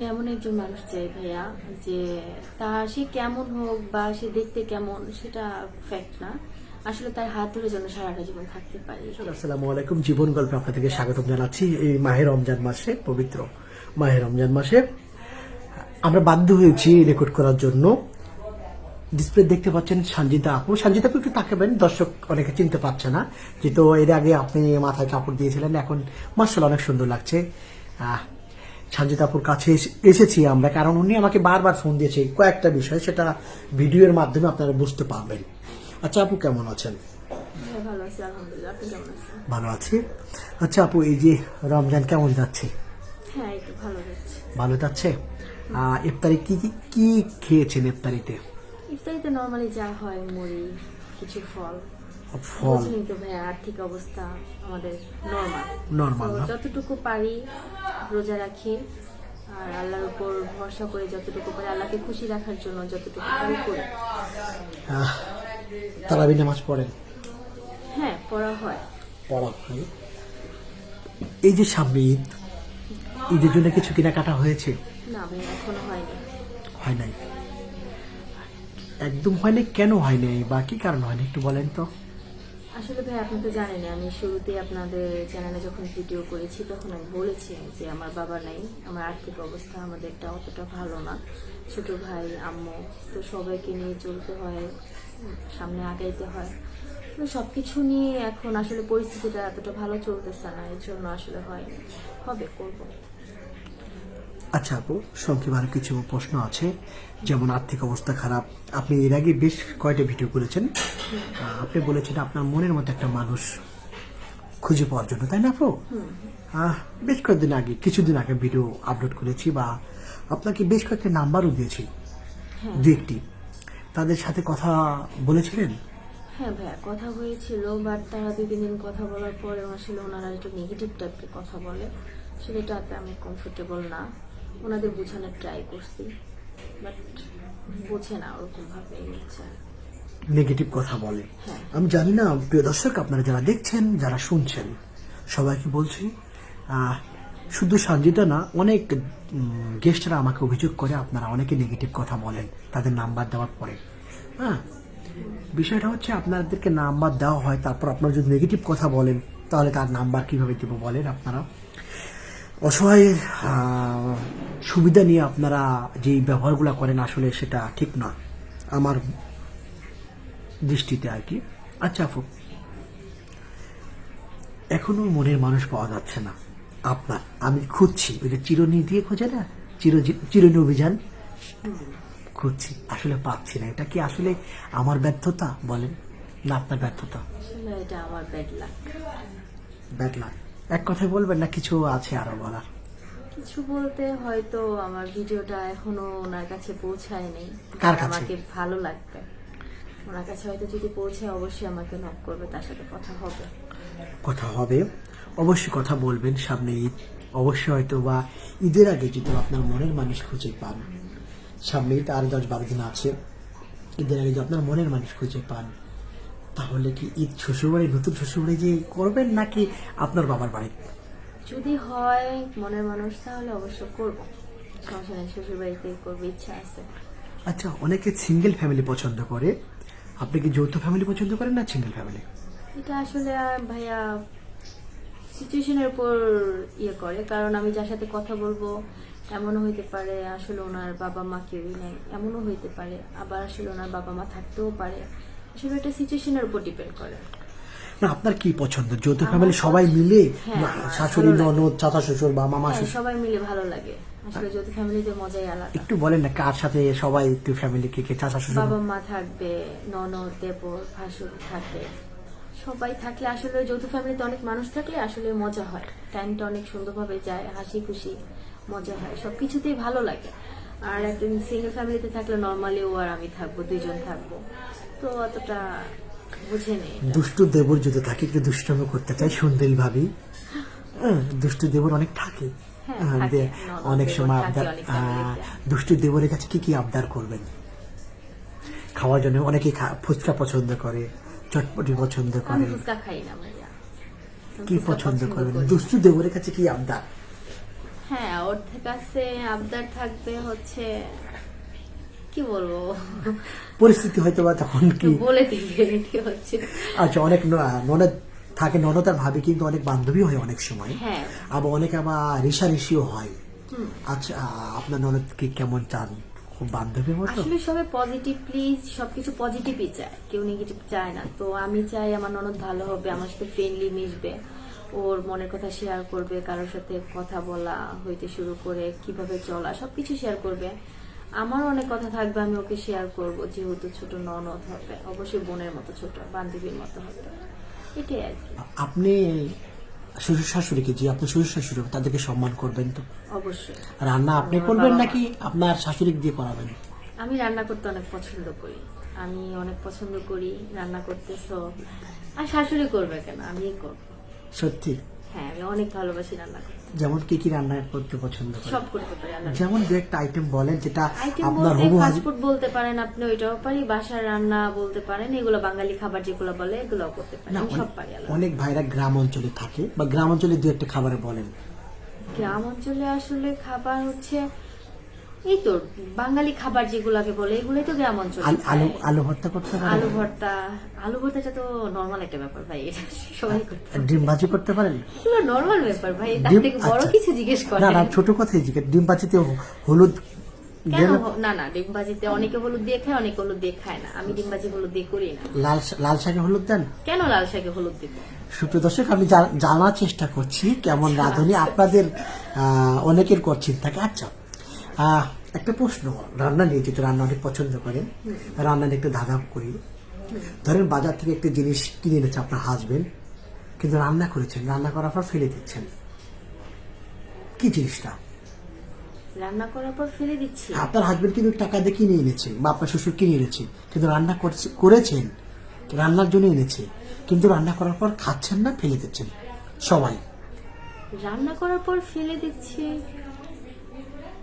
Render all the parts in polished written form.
এমন একজন মানুষ চাই ভাইয়া, যে সে কেমন হোক বা সে দেখতে কেমন সেটা ফ্যাক্ট না, আসলে তার হাত ধরে যেন সারাটা জীবন থাকতে পারি। আসসালামু আলাইকুম। জীবন গল্পে আপনাদেরকে স্বাগত জানাচ্ছি। এই মাহে রমজান মাসে, পবিত্র মাহে রমজান মাসে আমরা বাধ্য হয়েছি রেকর্ড করার জন্য। ডিসপ্লে দেখতে পাচ্ছেন সঞ্জিতা আপু। সঞ্জিতা আপু একটু তাকাবেন, দর্শক অনেকে চিনতে পারছে না, যেহেতু এর আগে আপনি মাথায় কাপড় দিয়েছিলেন, এখন মার্শাল্লাহ অনেক সুন্দর লাগছে। সঞ্জিতা আপুর কাছে এসেছি আমরা, কারণ উনি আমাকে বারবার ফোন দিয়েছে কয়েকটা বিষয়, সেটা ভিডিওর মাধ্যমে আপনারা বুঝতে পারবেন। আচ্ছা আপু, কেমন আছেন? হ্যাঁ, ভালো আছি আলহামদুলিল্লাহ। আপনি কেমন আছেন? ভালো আছি। আচ্ছা আপু, এই যে রমজান কেমন যাচ্ছে? হ্যাঁ, একটু ভালো যাচ্ছে। ভালো যাচ্ছে। ইফতারি কি কি কি খেয়েছেন ইফতারিতে? ইফতারিতে নর্মালি যা হয়, মুড়ি, কিছু ফল। ফল। বুঝলেন তো ভাইয়া, আর্থিক অবস্থা আমাদের নরমাল না? যতটুকু পারি রোজা রাখি, আর আল্লাহর উপর ভরসা করে যতটুকু পারি, আল্লাহকে খুশি রাখার জন্য যতটুকু পারি করি। তারাবি নামাজ পড়েন? হ্যাঁ, পড়া হয়। পড়া হয়। এই যে সামনে ঈদ, ঈদের জন্য কিছু কেনাকাটা হয়েছে? না ভাই, এখনো হয়নি। হয় নাই? একদম হয় নাই? কেন হয় নাই বা কি কারণ হয় না একটু বলেন তো। আসলে ভাই, আপনি তো জানেন, আমি শুরুতে আপনাদের চ্যানেলে যখন ভিডিও করেছি তখন আমি বলেছি যে আমার বাবা নাই, আমার আর্থিক অবস্থা আমাদেরটা অতটা ভালো না, ছোট ভাই, আম্মু, তো সবাইকে নিয়ে চলতে হয়, সামনে আগাইতে হয়। তো সব কিছু নিয়ে এখন আসলে পরিস্থিতিটা এতটা ভালো চলতেছে না, এর জন্য আসলে হয়নি। হবে, করবো। আচ্ছা আপু, সংক্ষেপে আরো কিছু প্রশ্ন আছে। যেমন আর্থিক অবস্থা খারাপ, আপনি এর আগে বেশ কয়টা ভিডিও করেছেন। আপনি বলেছেন আপনার মনের মতো একটা মানুষ খুঁজে পাওয়ার জন্য, তাই না আপু? বেশ কয়েকদিন আগে, কিছুদিন আগে ভিডিও আপলোড করেছি, বা আপনাকে বেশ কয়েকটা নাম্বারও দিয়েছি, দু একটি। তাদের সাথে কথা বলেছিলেন? হ্যাঁ ভাইয়া, কথা হয়েছিল, বাট তারা 2-3 দিন কথা বলার পরে আসলে ওনারা একটু নেগেটিভ টাইপের কথা বলে, সেটাতে আমি কমফোর্টেবল না। ওনাদের বোঝানোর ট্রাই করছি, বাট বোঝে না ওরকম ভাবে নিচ্ছে। নেগেটিভ কথা বলে? হ্যাঁ। আমি জানি না প্রিয় দর্শক, আপনারা যারা দেখছেন, যারা শুনছেন, সবাইকে বলছি, শুধু সঞ্জিতা না, অনেক গেস্টরা আমাকে অভিযোগ করে আপনারা অনেকে নেগেটিভ কথা বলেন তাদের নাম্বার দেওয়ার পরে। হ্যাঁ, বিষয়টা হচ্ছে আপনাদেরকে নাম্বার দেওয়া হয়, তারপর আপনারা যদি নেগেটিভ কথা বলেন তাহলে তার নাম্বার কিভাবে দেব বলেন? আপনারা অসহায় সুবিধা নিয়ে আপনারা যেই ব্যবহারগুলো করেন, আসলে সেটা ঠিক না আমার দৃষ্টিতে আর কি। আচ্ছা আপু, এখনো মনের মানুষ পাওয়া যাচ্ছে না আপনার। আমি খুঁজছি, ওই যে চিরুনি দিয়ে খোঁজে না, চিরুনি অভিযান খুঁজছি, আসলে পাচ্ছি না। এটা কি আসলে আমার ব্যর্থতা বলেন, না আপনার ব্যর্থতা? আসলে এটা আমার ব্যাড লাক। Bad luck? এক কথায় বলবেন না কিছু আছে আরো বলার? কিছু বলতে, হয়তো আমার ভিডিওটা এখনো ওনার কাছে পৌঁছায়নি। কার কাছে? আমাকে ভালো লাগবে, ওনার কাছে হয়তো যদি পৌঁছায় অবশ্যই আমাকে নক করবে, তার সাথে কথা হবে। কথা হবে, অবশ্যই কথা বলবেন। সামনে ঈদ, অবশ্যই হয়তো বা ঈদের আগে যদি আপনার মনের মানুষ খুঁজে পান, সামনে ঈদ আর 10-12 দিন আছে, ঈদের আগে যদি আপনার মনের মানুষ খুঁজে পান, তাহলে কি ঈদ শ্বশুরবাড়ি, নতুন শ্বশুরবাড়ি যে করবেন, নাকি আপনার বাবার বাড়ি? যদি হয় মনের মানুষ, তাহলে অবশ্য করবো, সমস্যা নেই, শ্বশুর বাড়িতে করবো, ইচ্ছা আছে। আচ্ছা, অনেকে সিঙ্গেল ফ্যামিলি পছন্দ করে, আপনি কি যৌথ ফ্যামিলি পছন্দ করেন না সিঙ্গেল ফ্যামিলি? এটা আসলে ভাইয়া সিচুয়েশনের উপর ইয়ে করে, কারণ আমি যার সাথে কথা বলবো এমনও হইতে পারে আসলে ওনার বাবা মা কেউই নেই, এমনও হইতে পারে আবার আসলে ওনার বাবা মা থাকতেও পারে। আসলে এটা সিচুয়েশনের উপর ডিপেন্ড করে। না, আপনার কি পছন্দ? যৌথ ফ্যামিলি সবাই মিলে, হ্যাঁ, শাশুড়ি, ভালো লাগে। ননদ, চাচা শ্বশুর বা মামা হ্যাঁ, শ্বশুর? সবাই মিলে ভালো লাগে, আসলে যৌথ ফ্যামিলিতে মজাই আলাদা। একটু বলেন না কার সাথে সবাই একটু ফ্যামিলি, কে কে, চাচা শ্বশুর? বাবা মা থাকবে, ননদ, দেবর, ভাসুর থাকে, সবাই থাকলে আসলে যৌথ ফ্যামিলিতে অনেক মানুষ থাকলে আসলে মজা হয়, টাইমটা অনেক সুন্দরভাবে যায়, হাসি খুশি মজা হয়, সবকিছুতেই ভালো লাগে। আর একদিন সিঙ্গেল ফ্যামিলিতে থাকলে নর্মালি ও আর আমি থাকবো, 2জন থাকবো, তো অতটা বুঝে নেই। দুষ্টু দেবর যদি থাকে, একটু দুষ্টমি করতে চাই, সুন্দরী ভাবি, দুষ্টু দেবর অনেক থাকে। হ্যাঁ, হ্যাঁ, থাকে, অনেক ননদ, সময় দেবর থাকে আবদার, অনেক ফ্যামিলিতে। দুষ্টু দেবরের কাছে কি কি আবদার করবেন খাওয়ার জন্য? অনেকে ফুচকা পছন্দ করে, চটপটি পছন্দ আমি করে, ফুচকা খাই না ভাইয়া। আমি কি ফুচকা পছন্দ করবেন? করি না। দুষ্টু দেবরের কাছে কি আবদার? হ্যাঁ, ওর কাছে আবদার থাকবে হচ্ছে, কি বলবো, পরিস্থিতি হয়তো বা তখন কি বলে দিবে কি হচ্ছে। আচ্ছা, অনেক ননদ থাকে, ননদ আর ভাবি কিন্তু অনেক বান্ধবী হয় অনেক সময়, হ্যাঁ, আবার অনেকে আবার রেষারেষিও হয়। আচ্ছা, আপনার ননদ কি কেমন চান? খুব বান্ধবীর মতো? আসলে সবাই পজিটিভলি সবকিছু পজিটিভই চায়, কেউ নেগেটিভ চায় না। তো আমি চাই আমার ননদ ভালো হবে, আমার সাথে ফ্রেন্ডলি মিশবে, ওর মনের কথা শেয়ার করবে, কারোর সাথে কথা বলা হইতে শুরু করে কিভাবে চলা সবকিছু শেয়ার করবে। আমার অনেক কথা থাকবে, আমি ওকে শেয়ার করব, যেহেতু ছোট ননদ হবে, অবশ্যই বোনের মতো ছোট, বান্ধবীর মতো হবে, এটাই আর কি। আপনি শ্বশুর শাশুড়িকে, যে আপনার শ্বশুর শাশুড়ি তাদেরকে সম্মান করবেন তো? অবশ্যই। রান্না আপনি আমার করবেন বাবা নাকি আপনার শাশুড়ি দিয়ে করাবেন? আমি রান্না করতে অনেক পছন্দ করি, আমি অনেক পছন্দ করি রান্না করতে। সো আর শাশুড়ি করবে কেন, আমিই করবো। সত্যি? হ্যাঁ, আমি অনেক ভালোবাসি রান্না করতে, যেমন কি কি রান্না করতে পছন্দ করেন? সব করতে পারি রান্না। যেমন দু একটা আইটেম বলেন যেটা আইটেম আপনার বলতে হবু ফাস্ট ফুড বলতে পারেন আপনি, ওইটাও পারি। বাসার রান্না বলতে পারেন, এগুলো বাঙালি খাবার যেগুলো বলে এগুলোও করতে পারি, না, আমি সব পারি। আলাদা অনেক ভাইরা গ্রাম অঞ্চলে থাকে বা গ্রাম অঞ্চলে দু একটা খাবারে বলেন। গ্রাম অঞ্চলে আসলে খাবার হচ্ছে এই তো বাঙালি খাবার যেগুলোকে বলে, এগুলোই তো গ্রাম অঞ্চলে আলু খায়। আলু ভর্তা করতে পারেন? আলু ভর্তা, আলু ভর্তাটা তো নর্মাল একটা ব্যাপার ভাই, এটা সবাই করতে পারে। ডিম ভাজি করতে পারেন? এগুলো নর্মাল ব্যাপার ভাই, তার ডিম, থেকে বড় আচ্ছা। কিছু জিজ্ঞেস না করেন। না, ছোট কথাই জিজ্ঞেস। ডিম ভাজিতে হলুদ কেন? দেন? না না, ডিম ভাজিতে অনেকে হলুদ দিয়ে খায়, অনেকে হলুদ দিয়ে খায় না। আমি ডিম ভাজি হলুদ দিয়ে করি না। লাল শাকে হলুদ দেন? কেন লাল শাকে হলুদ দিব? সুপ্রিয় দর্শক, আমি জানার চেষ্টা করছি কেমন রাঁধুনি আপনাদের অনেকের করছেন থাকে। আচ্ছা, একটা প্রশ্ন রান্না নিয়ে, যেহেতু রান্না অনেক পছন্দ করেন, রান্না নিয়ে একটু ধাঁধা করি। ধরেন বাজার থেকে একটা জিনিস কিনে এনেছে আপনার হাজবেন্ড, কিন্তু রান্না করেছেন, রান্না করার পর ফেলে দিচ্ছেন, কি জিনিসটা? রান্না করার পর ফেলে দিচ্ছি? আপনার হাজবেন্ড কিন্তু টাকা দিয়ে কিনে এনেছে বা আপনার শ্বশুর কিনে এনেছে, কিন্তু রান্না করেছেন, রান্নার জন্য এনেছে, কিন্তু রান্না করার পর খাচ্ছেন না, ফেলে দিচ্ছেন সবাই। রান্না করার পর ফেলে দিচ্ছি?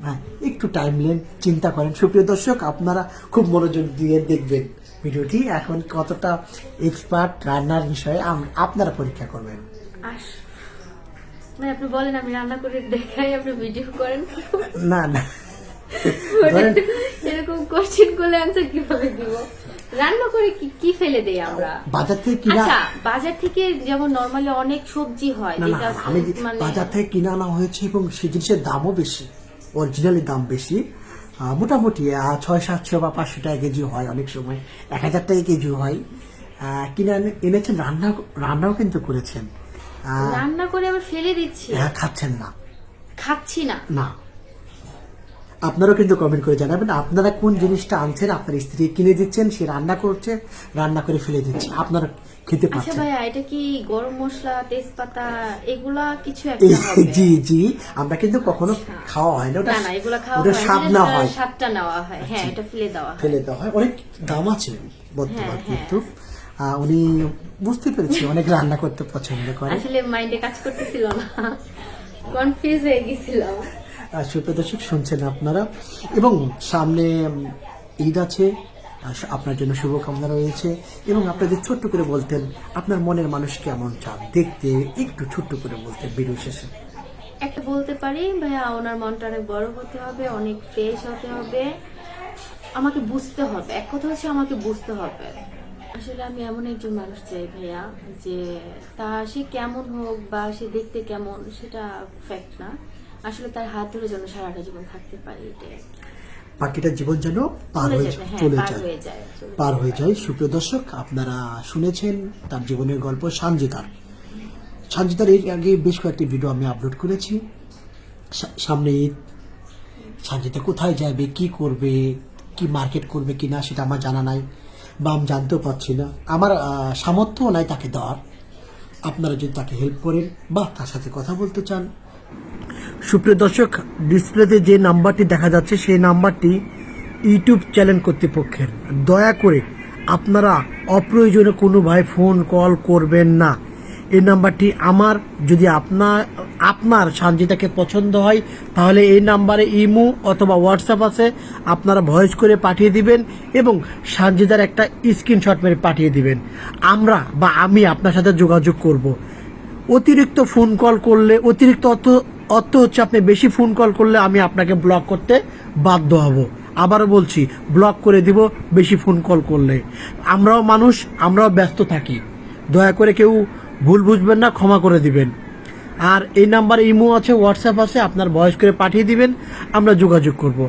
হ্যাঁ, একটু টাইম নেন, চিন্তা করেন। সুপ্রিয় দর্শক, আপনারা খুব মনোযোগ দিয়ে দেখবেন ভিডিওটি। এখন কতটা এক্সপার্ট রান্নার বিষয়ে আপনারা পরীক্ষা করবেন। মানে আপনি বলেন, আমি রান্না করে দেখাই, আপনি ভিডিও করেন। না না, ধরেন এরকম কোশ্চেন করলে আনসার কিভাবে দিব? রান্না করে কি ফেলে দেই আমরা? বাজার থেকে কিনা, আচ্ছা, বাজার থেকে যেমন নরমালি অনেক সবজি হয়, না না, যেটা আমি মানে বাজার থেকে কিনে আনা হয়েছে এবং সেই জিনিসের দামও বেশি, অরিজিনালি দাম বেশি। মোটামুটি 600-700 বা 500 টাকা কেজি হয়, অনেক সময় 1000 টাকা কেজি হয়। কিনে এনেছেন, রান্নাও কিন্তু করেছেন, রান্না করে আবার ফেলে দিচ্ছি, খাচ্ছেন না। খাচ্ছি না। না, আপনারাও কিন্তু কমেন্ট করে জানাবেন আপনারা কোন জিনিসটা আনছেন, আপনার স্ত্রী কিনে দিচ্ছেন, সে রান্না করছে, রান্না করে ফেলে দিচ্ছে, আপনারা খেতে আচ্ছা পাচ্ছেন। ভাইয়া, এটা কি গরম মশলা, তেজপাতা এগুলা কিছু একটা হবে? জি জি, আমরা কিন্তু কখনো খাওয়া হয় না না না, এগুলা খাওয়া ওটা হয় স্বাদ না, না এটা হয়, স্বাদটা নেওয়া হয়। হ্যাঁ, এটা ফেলে দেওয়া হয়। ফেলে দেওয়া হয়। অনেক দাম আছে বর্তমান, হ্যাঁ, কিন্তু উনি বুঝতে পেরেছি অনেক রান্না করতে পছন্দ করে। আসলে মাইন্ডে কাজ করতেছিল না, কনফিউজ হয়ে গেছিলাম। সুপ্রিয় দর্শক, শুনছেন আপনারা, এবং সামনে ঈদ আছে, আপনার জন্য শুভকামনা রয়েছে, এবং আপনাদের ছোট্ট করে বলতেন আপনার মনের মানুষ কেমন চান দেখতে, একটু ছোট্ট করে বলতেন ভিডিও শেষে। একটা বলতে পারি ভাইয়া, ওনার মনটা অনেক বড় হতে হবে, অনেক ফ্রেশ হতে হবে, আমাকে বুঝতে হবে। এক কথা হচ্ছে আমাকে বুঝতে হবে। আসলে আমি এমন একজন মানুষ চাই ভাইয়া, যে সে কেমন হোক বা সে দেখতে কেমন সেটা ফ্যাক্ট না, আসলে তার হাত ধরে যেন সারাটা জীবন থাকতে পারি, এটাই। বাকিটা জীবন যেন পার চলে হয়ে যেতে, হ্যাঁ, চলে পার যায়, হয়ে যায়। পার হয়ে যায়। সুপ্রিয় দর্শক, আপনারা শুনেছেন তার জীবনের গল্প সানজিদার এর আগে বেশ কয়েকটি ভিডিও আমি আপলোড করেছি। সামনে ঈদ, সানজিদা কোথায় যাবে, কি করবে, কি মার্কেট করবে কিনা সেটা আমার জানা নাই, বা আমি জানতেও পারছি না, আমার সামর্থ্যও নাই তাকে দেওয়ার। আপনারা যদি তাকে হেল্প করেন বা তার সাথে কথা বলতে চান, সুপ্রিয় দর্শক, ডিসপ্লেতে যে নাম্বারটি দেখা যাচ্ছে সেই নাম্বারটি ইউটিউব চ্যানেল কর্তৃপক্ষের। দয়া করে আপনারা অপ্রয়োজনে কোনো ভাই ফোন কল করবেন না। এই নাম্বারটি আমার, যদি আপনার সানজিদাকে পছন্দ হয় তাহলে এই নাম্বারে ইমো অথবা হোয়াটসঅ্যাপ আছে, আপনারা ভয়েস করে পাঠিয়ে দিবেন এবং সানজিদার একটা স্ক্রিনশট মেরে পাঠিয়ে দিবেন। আমি আপনার সাথে যোগাযোগ করব। অতিরিক্ত ফোন কল করলে, অতিরিক্ত অর্থ হচ্ছে আপনি বেশি ফোন কল করলে আমি আপনাকে ব্লক করতে বাধ্য হব। আবারও বলছি, ব্লক করে দিব বেশি ফোন কল করলে। আমরাও মানুষ, আমরাও ব্যস্ত থাকি, দয়া করে কেউ ভুল বুঝবেন না, ক্ষমা করে দিবেন। আর এই নাম্বারে ইমো আছে, হোয়াটসঅ্যাপ আছে, আপনার ভয়েস করে পাঠিয়ে দিবেন, আমরা যোগাযোগ করব।